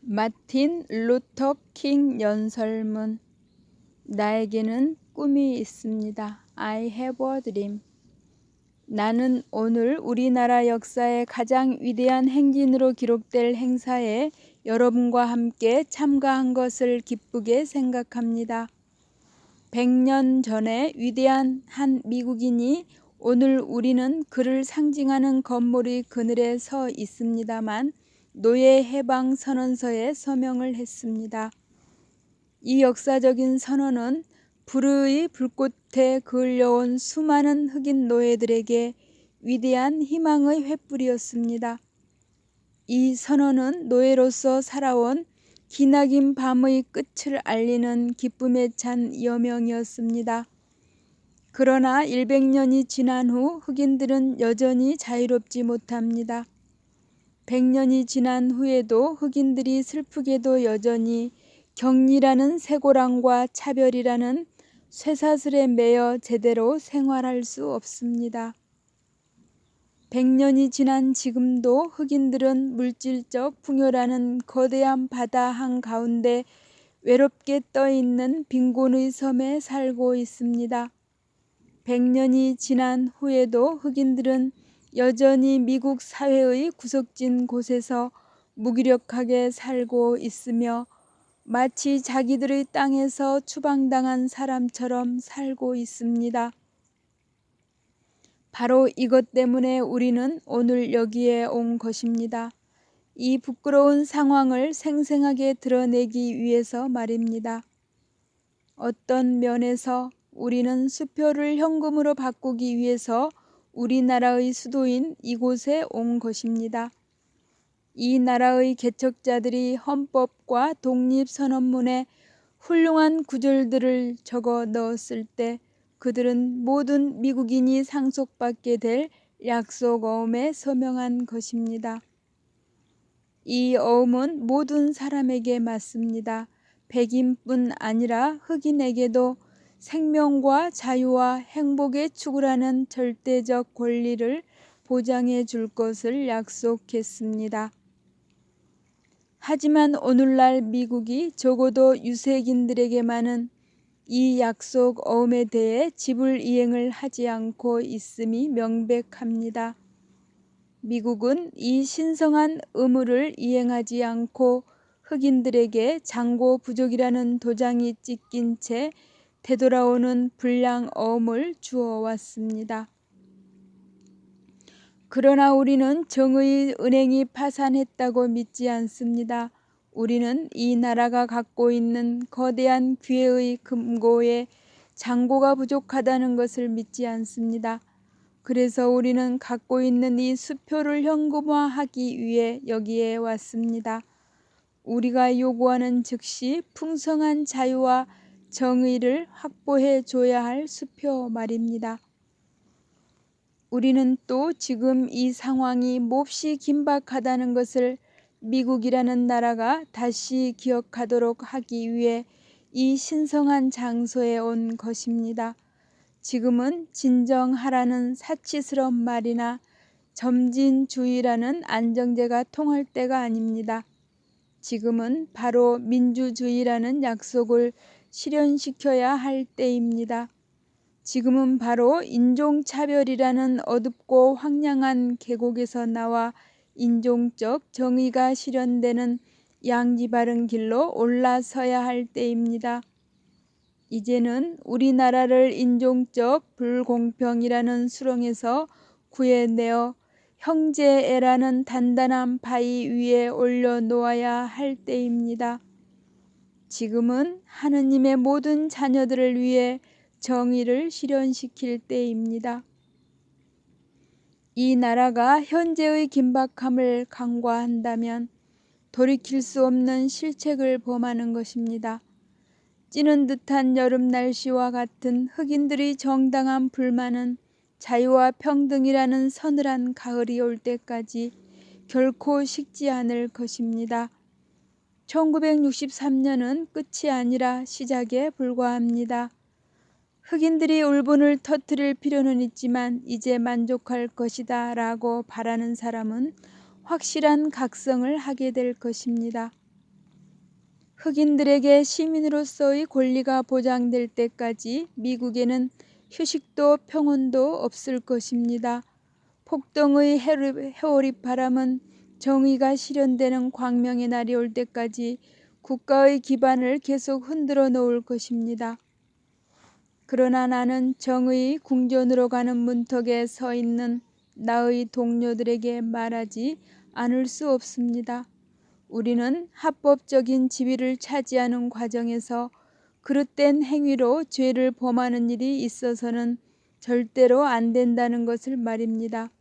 마틴 루터 킹 연설문. 나에게는 꿈이 있습니다. I have a dream. 나는 오늘 우리나라 역사의 가장 위대한 행진으로 기록될 행사에 여러분과 함께 참가한 것을 기쁘게 생각합니다. 100년 전에 위대한 한 미국인이 오늘 우리는 그를 상징하는 건물의 그늘에 서 있습니다만 노예 해방 선언서에 서명을 했습니다. 이 역사적인 선언은 불의 불꽃에 그을려온 수많은 흑인 노예들에게 위대한 희망의 횃불이었습니다. 이 선언은 노예로서 살아온 기나긴 밤의 끝을 알리는 기쁨에 찬 여명이었습니다. 그러나 100년이 지난 후 흑인들은 여전히 자유롭지 못합니다. 100년이 지난 후에도 흑인들이 슬프게도 여전히 격리라는 쇠고랑과 차별이라는 쇠사슬에 매여 제대로 생활할 수 없습니다. 100년이 지난 지금도 흑인들은 물질적 풍요라는 거대한 바다 한가운데 외롭게 떠있는 빈곤의 섬에 살고 있습니다. 100년이 지난 후에도 흑인들은 여전히 미국 사회의 구석진 곳에서 무기력하게 살고 있으며 마치 자기들의 땅에서 추방당한 사람처럼 살고 있습니다. 바로 이것 때문에 우리는 오늘 여기에 온 것입니다. 이 부끄러운 상황을 생생하게 드러내기 위해서 말입니다. 어떤 면에서 우리는 수표를 현금으로 바꾸기 위해서 우리나라의 수도인 이곳에 온 것입니다. 이 나라의 개척자들이 헌법과 독립선언문에 훌륭한 구절들을 적어 넣었을 때 그들은 모든 미국인이 상속받게 될 약속어음에 서명한 것입니다. 이 어음은 모든 사람에게 맞습니다. 백인뿐 아니라 흑인에게도 생명과 자유와 행복의 추구라는 절대적 권리를 보장해 줄 것을 약속했습니다. 하지만 오늘날 미국이 적어도 유색인들에게만은 이 약속 어음에 대해 지불 이행을 하지 않고 있음이 명백합니다. 미국은 이 신성한 의무를 이행하지 않고 흑인들에게 장고 부족이라는 도장이 찍힌 채 되돌아오는 불량 어음을 주어왔습니다. 그러나 우리는 정의의 은행이 파산했다고 믿지 않습니다. 우리는 이 나라가 갖고 있는 거대한 기회의 금고에 장고가 부족하다는 것을 믿지 않습니다. 그래서 우리는 갖고 있는 이 수표를 현금화하기 위해 여기에 왔습니다. 우리가 요구하는 즉시 풍성한 자유와 정의를 확보해 줘야 할 수표 말입니다. 우리는 또 지금 이 상황이 몹시 긴박하다는 것을 미국이라는 나라가 다시 기억하도록 하기 위해 이 신성한 장소에 온 것입니다. 지금은 진정하라는 사치스러운 말이나 점진주의라는 안정제가 통할 때가 아닙니다. 지금은 바로 민주주의라는 약속을 실현시켜야 할 때입니다. 지금은 바로 인종차별이라는 어둡고 황량한 계곡에서 나와 인종적 정의가 실현되는 양지 바른 길로 올라서야 할 때입니다. 이제는 우리나라를 인종적 불공평이라는 수렁에서 구해내어 형제애라는 단단한 바위 위에 올려놓아야 할 때입니다. 지금은 하느님의 모든 자녀들을 위해 정의를 실현시킬 때입니다. 이 나라가 현재의 긴박함을 간과한다면 돌이킬 수 없는 실책을 범하는 것입니다. 찌는 듯한 여름 날씨와 같은 흑인들의 정당한 불만은 자유와 평등이라는 서늘한 가을이 올 때까지 결코 식지 않을 것입니다. 1963년은 끝이 아니라 시작에 불과합니다. 흑인들이 울분을 터뜨릴 필요는 있지만 이제 만족할 것이다 라고 바라는 사람은 확실한 각성을 하게 될 것입니다. 흑인들에게 시민으로서의 권리가 보장될 때까지 미국에는 휴식도 평온도 없을 것입니다. 폭동의 해오리 바람은 정의가 실현되는 광명의 날이 올 때까지 국가의 기반을 계속 흔들어 놓을 것입니다. 그러나 나는 정의의 궁전으로 가는 문턱에 서 있는 나의 동료들에게 말하지 않을 수 없습니다. 우리는 합법적인 지위를 차지하는 과정에서 그릇된 행위로 죄를 범하는 일이 있어서는 절대로 안 된다는 것을 말입니다.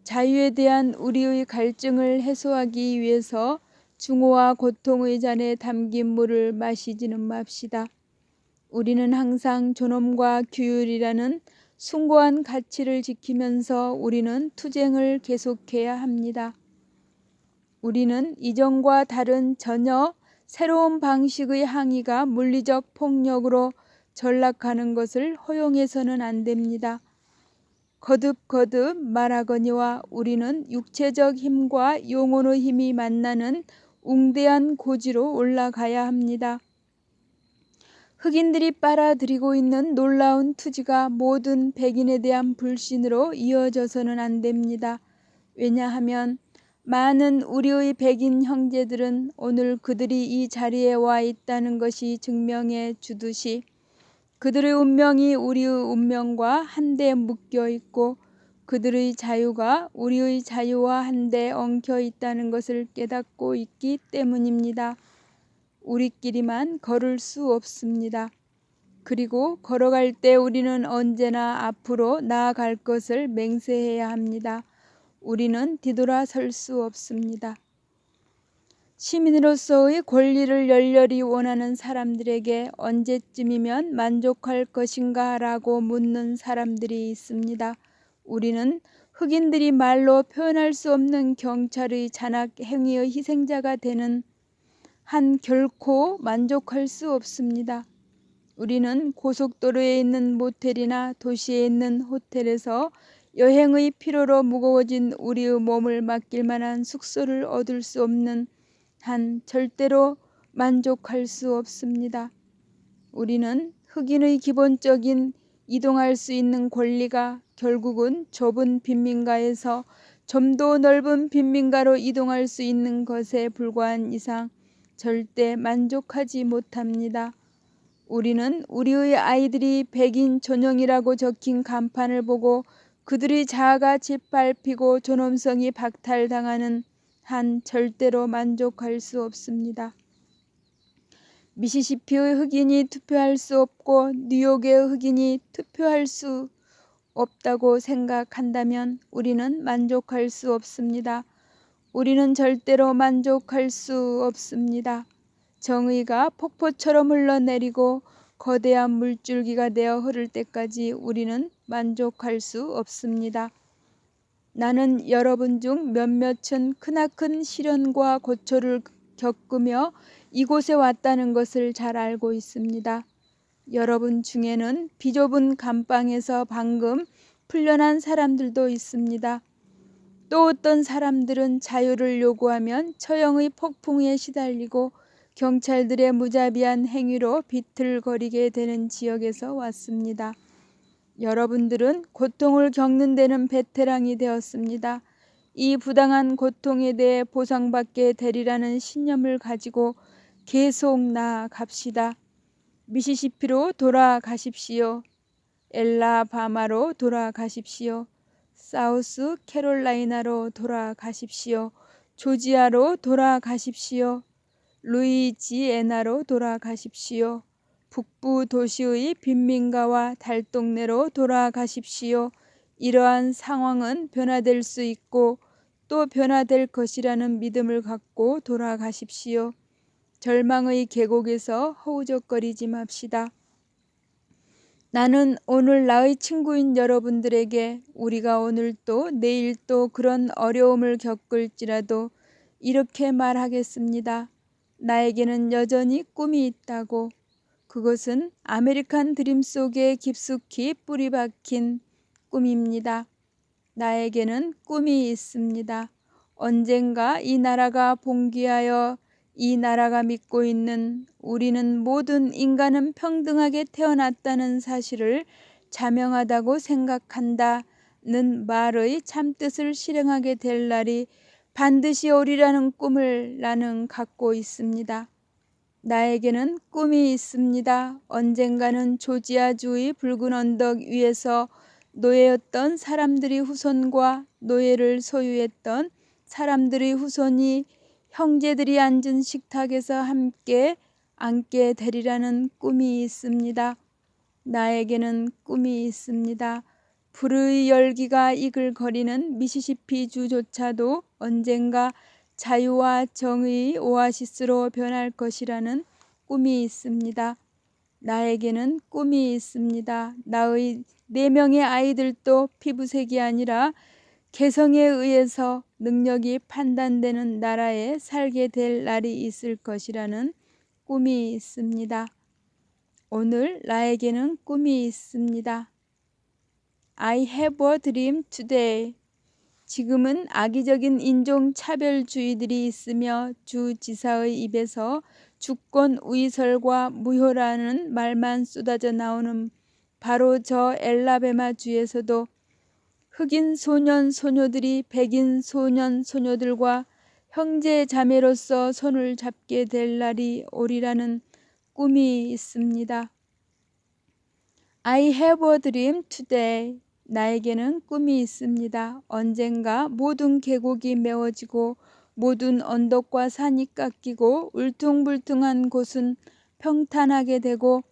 자유에 대한 우리의 갈증을 해소하기 위해서 증오와 고통의 잔에 담긴 물을 마시지는 맙시다. 우리는 항상 존엄과 규율이라는 숭고한 가치를 지키면서 우리는 투쟁을 계속해야 합니다. 우리는 이전과 다른 전혀 새로운 방식의 항의가 물리적 폭력으로 전락하는 것을 허용해서는 안 됩니다. 거듭거듭 말하거니와 우리는 육체적 힘과 영혼의 힘이 만나는 웅대한 고지로 올라가야 합니다. 흑인들이 빨아들이고 있는 놀라운 투지가 모든 백인에 대한 불신으로 이어져서는 안 됩니다. 왜냐하면 많은 우리의 백인 형제들은 오늘 그들이 이 자리에 와 있다는 것이 증명해 주듯이 그들의 운명이 우리의 운명과 한데 묶여 있고 그들의 자유가 우리의 자유와 한데 엉켜 있다는 것을 깨닫고 있기 때문입니다. 우리끼리만 걸을 수 없습니다. 그리고 걸어갈 때 우리는 언제나 앞으로 나아갈 것을 맹세해야 합니다. 우리는 뒤돌아설 수 없습니다. 시민으로서의 권리를 열렬히 원하는 사람들에게 언제쯤이면 만족할 것인가 라고 묻는 사람들이 있습니다. 우리는 흑인들이 말로 표현할 수 없는 경찰의 잔악 행위의 희생자가 되는 한 결코 만족할 수 없습니다. 우리는 고속도로에 있는 모텔이나 도시에 있는 호텔에서 여행의 피로로 무거워진 우리의 몸을 맡길 만한 숙소를 얻을 수 없는 한 절대로 만족할 수 없습니다. 우리는 흑인의 기본적인 이동할 수 있는 권리가 결국은 좁은 빈민가에서 좀 더 넓은 빈민가로 이동할 수 있는 것에 불과한 이상 절대 만족하지 못합니다. 우리는 우리의 아이들이 백인 전형이라고 적힌 간판을 보고 그들의 자아가 짓밟히고 존엄성이 박탈당하는 한 절대로 만족할 수 없습니다. 미시시피의 흑인이 투표할 수 없고 뉴욕의 흑인이 투표할 수 없다고 생각한다면 우리는 만족할 수 없습니다. 우리는 절대로 만족할 수 없습니다. 정의가 폭포처럼 흘러내리고 거대한 물줄기가 되어 흐를 때까지 우리는 만족할 수 없습니다. 나는 여러분 중 몇몇은 크나큰 시련과 고초를 겪으며 이곳에 왔다는 것을 잘 알고 있습니다. 여러분 중에는 비좁은 감방에서 방금 풀려난 사람들도 있습니다. 또 어떤 사람들은 자유를 요구하면 처형의 폭풍에 시달리고 경찰들의 무자비한 행위로 비틀거리게 되는 지역에서 왔습니다. 여러분들은 고통을 겪는 데는 베테랑이 되었습니다. 이 부당한 고통에 대해 보상받게 되리라는 신념을 가지고 계속 나아갑시다. 미시시피로 돌아가십시오. 엘라바마로 돌아가십시오. 사우스 캐롤라이나로 돌아가십시오. 조지아로 돌아가십시오. 루이지애나로 돌아가십시오. 북부 도시의 빈민가와 달동네로 돌아가십시오. 이러한 상황은 변화될 수 있고 또 변화될 것이라는 믿음을 갖고 돌아가십시오. 절망의 계곡에서 허우적거리지 맙시다. 나는 오늘 나의 친구인 여러분들에게 우리가 오늘 또 내일 또 그런 어려움을 겪을지라도 이렇게 말하겠습니다. 나에게는 여전히 꿈이 있다고. 그것은 아메리칸 드림 속에 깊숙이 뿌리 박힌 꿈입니다. 나에게는 꿈이 있습니다. 언젠가 이 나라가 봉기하여 이 나라가 믿고 있는 우리는 모든 인간은 평등하게 태어났다는 사실을 자명하다고 생각한다는 말의 참뜻을 실행하게 될 날이 반드시 오리라는 꿈을 나는 갖고 있습니다. 나에게는 꿈이 있습니다. 언젠가는 조지아주의 붉은 언덕 위에서 노예였던 사람들의 후손과 노예를 소유했던 사람들의 후손이 형제들이 앉은 식탁에서 함께 앉게 되리라는 꿈이 있습니다. 나에게는 꿈이 있습니다. 불의 열기가 이글거리는 미시시피 주조차도 언젠가 자유와 정의의 오아시스로 변할 것이라는 꿈이 있습니다. 나에게는 꿈이 있습니다. 나의 4명의 아이들도 피부색이 아니라 개성에 의해서 능력이 판단되는 나라에 살게 될 날이 있을 것이라는 꿈이 있습니다. 오늘 나에게는 꿈이 있습니다. I have a dream today. 지금은 악의적인 인종차별주의들이 있으며 주지사의 입에서 주권 위설과 무효라는 말만 쏟아져 나오는 바로 저 엘라베마 주에서도 흑인 소년 소녀들이 백인 소년 소녀들과 형제 자매로서 손을 잡게 될 날이 오리라는 꿈이 있습니다. I have a dream today. 나에게는 꿈이 있습니다. 언젠가 모든 계곡이 메워지고 모든 언덕과 산이 깎이고 울퉁불퉁한 곳은 평탄하게 되고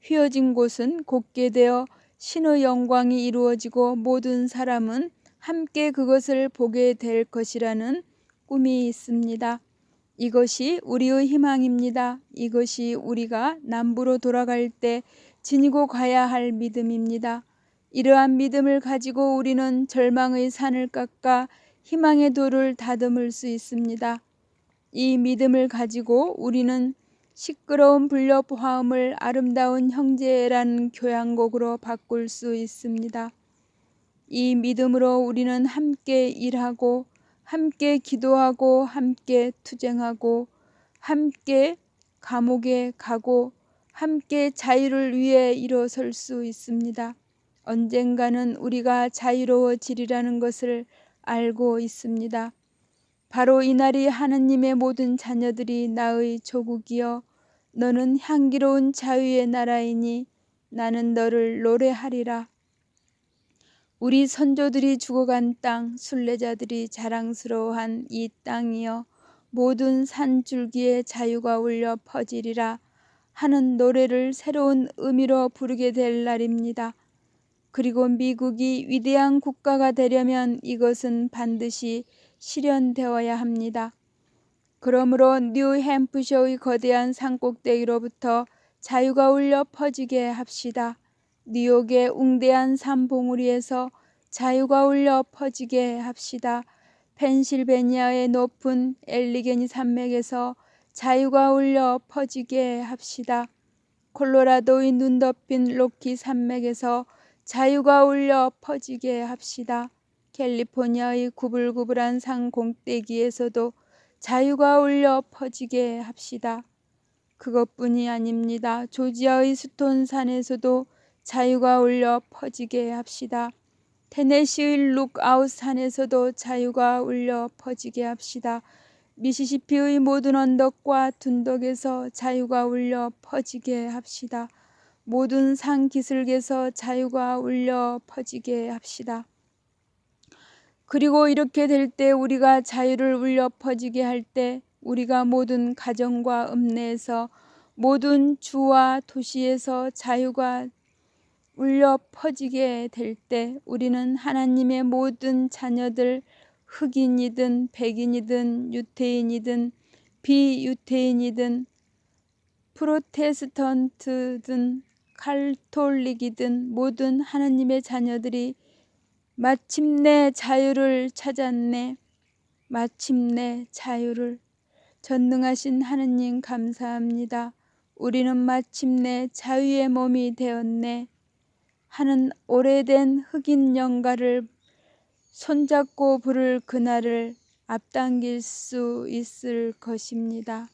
휘어진 곳은 곧게 되어 신의 영광이 이루어지고 모든 사람은 함께 그것을 보게 될 것이라는 꿈이 있습니다. 이것이 우리의 희망입니다. 이것이 우리가 남부로 돌아갈 때 지니고 가야 할 믿음입니다. 이러한 믿음을 가지고 우리는 절망의 산을 깎아 희망의 돌을 다듬을 수 있습니다. 이 믿음을 가지고 우리는 시끄러운 불협 화음을 아름다운 형제라는 교향곡으로 바꿀 수 있습니다. 이 믿음으로 우리는 함께 일하고 함께 기도하고 함께 투쟁하고 함께 감옥에 가고 함께 자유를 위해 일어설 수 있습니다. 언젠가는 우리가 자유로워지리라는 것을 알고 있습니다. 바로 이날이 하느님의 모든 자녀들이 나의 조국이여 너는 향기로운 자유의 나라이니 나는 너를 노래하리라. 우리 선조들이 죽어간 땅, 순례자들이 자랑스러워한 이 땅이여 모든 산줄기에 자유가 울려 퍼지리라 하는 노래를 새로운 의미로 부르게 될 날입니다. 그리고 미국이 위대한 국가가 되려면 이것은 반드시 실현되어야 합니다. 그러므로 뉴햄프셔의 거대한 산꼭대기로부터 자유가 울려 퍼지게 합시다. 뉴욕의 웅대한 산봉우리에서 자유가 울려 퍼지게 합시다. 펜실베니아의 높은 엘리게니 산맥에서 자유가 울려 퍼지게 합시다. 콜로라도의 눈 덮인 로키 산맥에서 자유가 울려 퍼지게 합시다. 캘리포니아의 구불구불한 산 공떼기에서도 자유가 울려 퍼지게 합시다. 그것뿐이 아닙니다. 조지아의 스톤산에서도 자유가 울려 퍼지게 합시다. 테네시의 룩아웃 산에서도 자유가 울려 퍼지게 합시다. 미시시피의 모든 언덕과 둔덕에서 자유가 울려 퍼지게 합시다. 모든 산 기슭에서 자유가 울려 퍼지게 합시다. 그리고 이렇게 될 때 우리가 자유를 울려 퍼지게 할 때 우리가 모든 가정과 읍내에서 모든 주와 도시에서 자유가 울려 퍼지게 될 때 우리는 하나님의 모든 자녀들 흑인이든 백인이든 유태인이든 비유태인이든 프로테스턴트든 칼톨릭이든 모든 하나님의 자녀들이 마침내 자유를 찾았네. 마침내 자유를. 전능하신 하느님 감사합니다. 우리는 마침내 자유의 몸이 되었네. 하는 오래된 흑인 영가를 손잡고 부를 그날을 앞당길 수 있을 것입니다.